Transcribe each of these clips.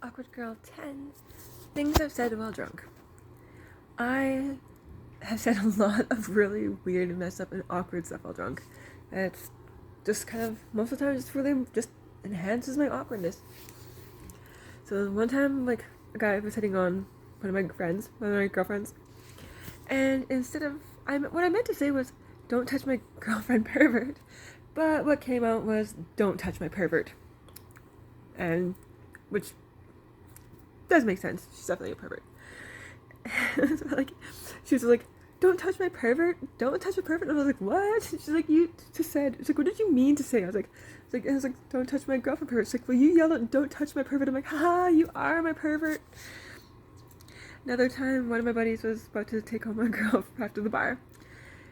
Awkward Girl 10 Things I've Said While Drunk. I have said a lot of really weird and messed up and awkward stuff while drunk. It's just kind of, most of the time, just really just enhances my awkwardness. So one time, like, a guy was hitting on one of my girlfriends, and instead of, what I meant to say was, don't touch my girlfriend, pervert. But what came out was, don't touch my pervert. And, which does make sense. She's definitely a pervert. So, like, she was like, don't touch my pervert, don't touch my pervert. And I was like, what? She's like, you just said. She's like, what did you mean to say? I was like, don't touch my girlfriend pervert. She's like, well, you yelled out, don't touch my pervert. I'm like, haha, you are my pervert. Another time, one of my buddies was about to take home a girl after the bar,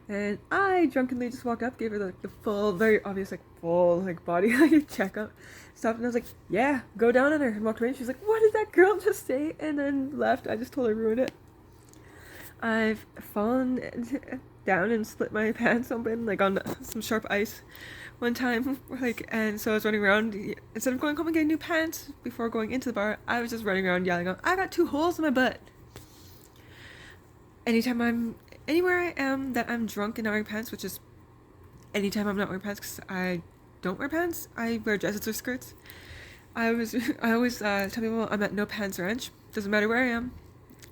and I drunkenly just walked up, gave her the full, very obvious, full body checkup stuff, and I was like, yeah, go down on her, and walked away. And she was like, what did that girl just say? And then left. I just totally ruined it. I've fallen down and split my pants open, on some sharp ice one time, and so I was running around. Instead of going home and getting new pants before going into the bar, I was just running around yelling out, I got 2 holes in my butt. Anywhere I am that I'm drunk and not wearing pants, which is anytime I'm not wearing pants because I don't wear pants, I wear dresses or skirts. I always tell people I'm at no pants ranch. Doesn't matter where I am,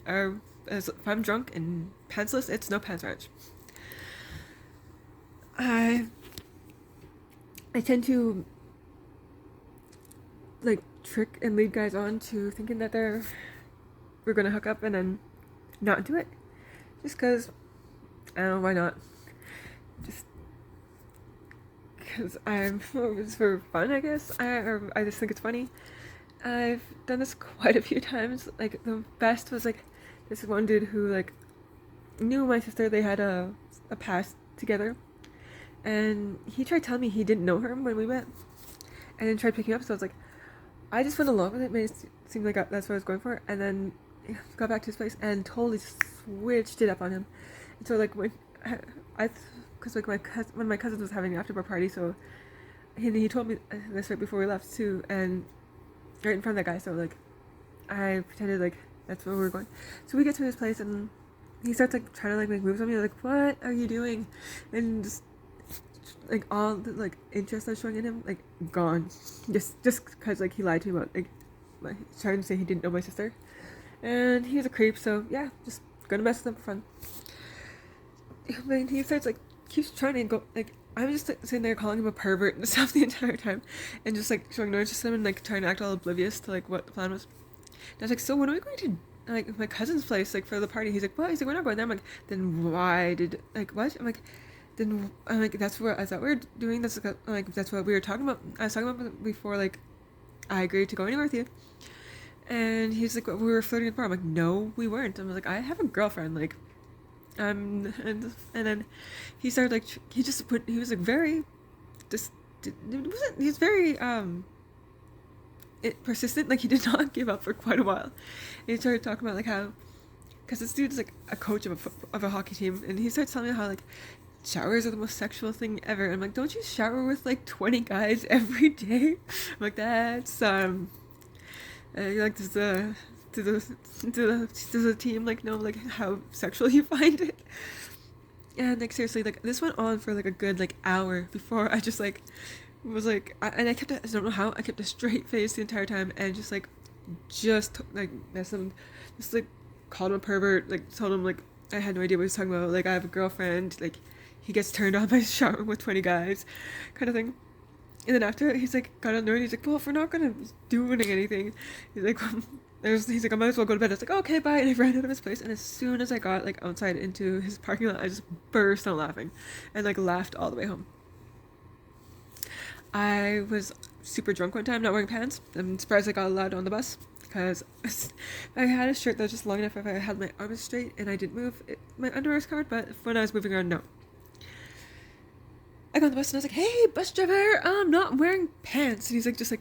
or if I'm drunk and pantsless, it's no pants ranch. I tend to trick and lead guys on to thinking that we're gonna hook up and then not do it, just because I don't know why not. Just because it's for fun, I guess. I just think it's funny. I've done this quite a few times. The best was this one dude who knew my sister. They had a past together, and he tried telling me he didn't know her when we met, and then tried picking up. So I was like, I just went along with it. Made it seem like that's what I was going for, and then got back to his place and totally switched it up on him. And so when because one of my cousins was having an after bar party, so he told me this right before we left too, and right in front of that guy. So I pretended that's where we were going. So we get to his place and he starts trying to make moves on me. I'm like, what are you doing? And just all the interest I was showing in him gone. Just because he lied to me about trying to say he didn't know my sister. And he was a creep, so yeah, just gonna mess with him for fun. But he starts keeps trying to go I'm just sitting there calling him a pervert and stuff the entire time, and just showing no interest in him and trying to act all oblivious to what the plan was. And I was so when are we going to my cousin's place for the party? He's like, what? He's like, we're not going there. I'm like, then why did what? I'm like, that's what I thought we were doing. That's that's what we were talking about. I was talking about before I agreed to go anywhere with you. And he's like, we were flirting at the bar. I'm like, no, we weren't. I'm like, I have a girlfriend. And then he started he was very, just he's very persistent. He did not give up for quite a while. And he started talking about how, because this dude's a coach of a hockey team, and he starts telling me how showers are the most sexual thing ever. And I'm like, don't you shower with 20 guys every day? I'm like, that's does the team know how sexual you find it? And seriously, this went on for a good hour before I just was and I kept I don't know how I kept a straight face the entire time, and just messed him, just called him a pervert, told him I had no idea what he was talking about, I have a girlfriend, he gets turned on by showering with 20 guys kind of thing. And then after, he's got annoyed. He's like, well, if we're not gonna do anything, he's like, I might as well go to bed. I was like, okay, bye. And I ran out of his place. And as soon as I got outside into his parking lot, I just burst out laughing, and laughed all the way home. I was super drunk one time, not wearing pants. I'm surprised I got allowed on the bus, because I had a shirt that was just long enough if I had my arms straight and I didn't move. My underwear was covered, but when I was moving around, no. I got on the bus and I was like, hey, bus driver, I'm not wearing pants. And he's just and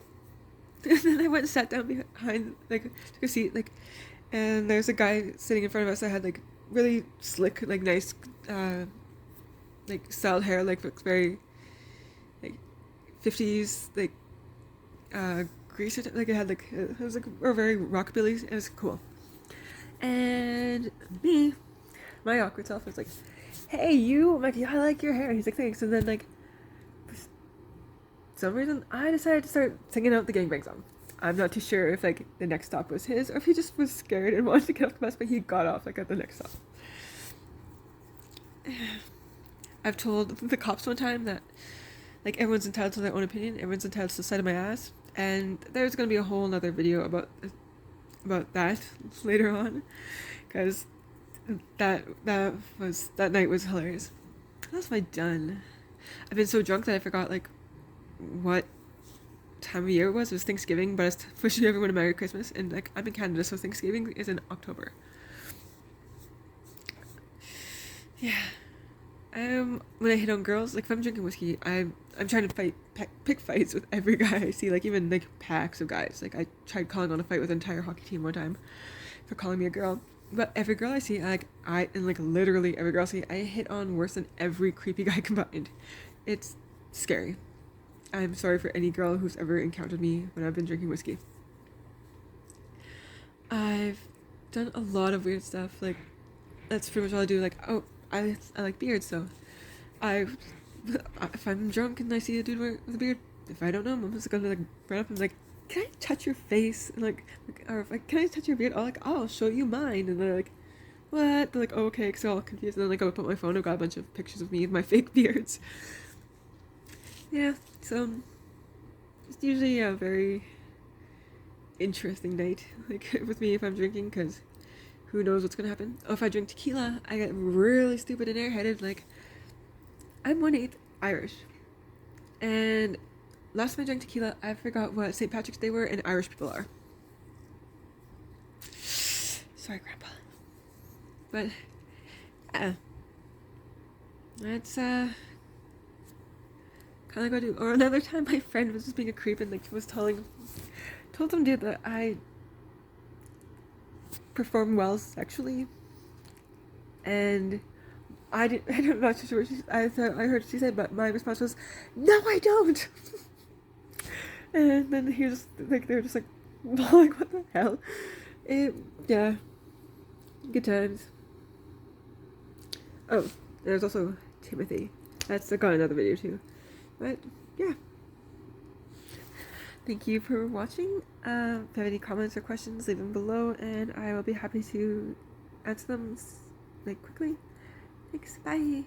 then I went and sat down behind, took a seat, and there's a guy sitting in front of us that had, really slick, nice, styled hair, very, 50s, greaser, like it had like it was like a very rockabilly. It was cool. And me, my awkward self was like, "Hey, you!" I'm like, "Yeah, I like your hair." And he's like, "Thanks." And then like, for some reason, I decided to start singing out the gangbang song. I'm not too sure if like the next stop was his or if he just was scared and wanted to get off the bus, but he got off like at the next stop. I've told the cops one time that like everyone's entitled to their own opinion, everyone's entitled to the side of my ass, and there's gonna be a whole nother video about that later on, because that night was hilarious. What else have I done? I've been so drunk that I forgot like what time of year it was. It was Thanksgiving, but I was wishing everyone a Merry Christmas, and like I'm in Canada, so Thanksgiving is in October. Yeah. When I hit on girls, like if I'm drinking whiskey, I'm trying to pick fights with every guy I see, like even like packs of guys. Like I tried calling on a fight with an entire hockey team one time for calling me a girl. But every girl I see, and like literally every girl I see, I hit on worse than every creepy guy combined. It's scary. I'm sorry for any girl who's ever encountered me when I've been drinking whiskey. I've done a lot of weird stuff, like that's pretty much all I do. Like, oh, I like beards, so if I'm drunk and I see a dude with a beard, if I don't know him, I'm just gonna like run up and be like, "Can I touch your face?" And like or if can I touch your beard? I'll show you mine. And they're like, "What?" They're like, "Oh, okay," because they're all confused. And then like I put my phone, I've got a bunch of pictures of me with my fake beards. Yeah, so it's usually a very interesting night, like with me if I'm drinking, because who knows what's gonna happen. Oh, if I drink tequila, I get really stupid and airheaded. Like, I'm 1/8 Irish, and last time I drank tequila, I forgot what St. Patrick's Day were and Irish people are. Sorry, Grandpa. But that's kind of go do. Or another time, my friend was just being a creep and like was told some dude that I perform well sexually, and I'm not sure what I heard she said, but my response was, "No, I don't." And then he was like, they're just like, like, what the hell? Yeah, good times. Oh, there's also Timothy. That's got another video too. But yeah. Thank you for watching. If you have any comments or questions, leave them below, and I will be happy to answer them like quickly. Thanks. Bye.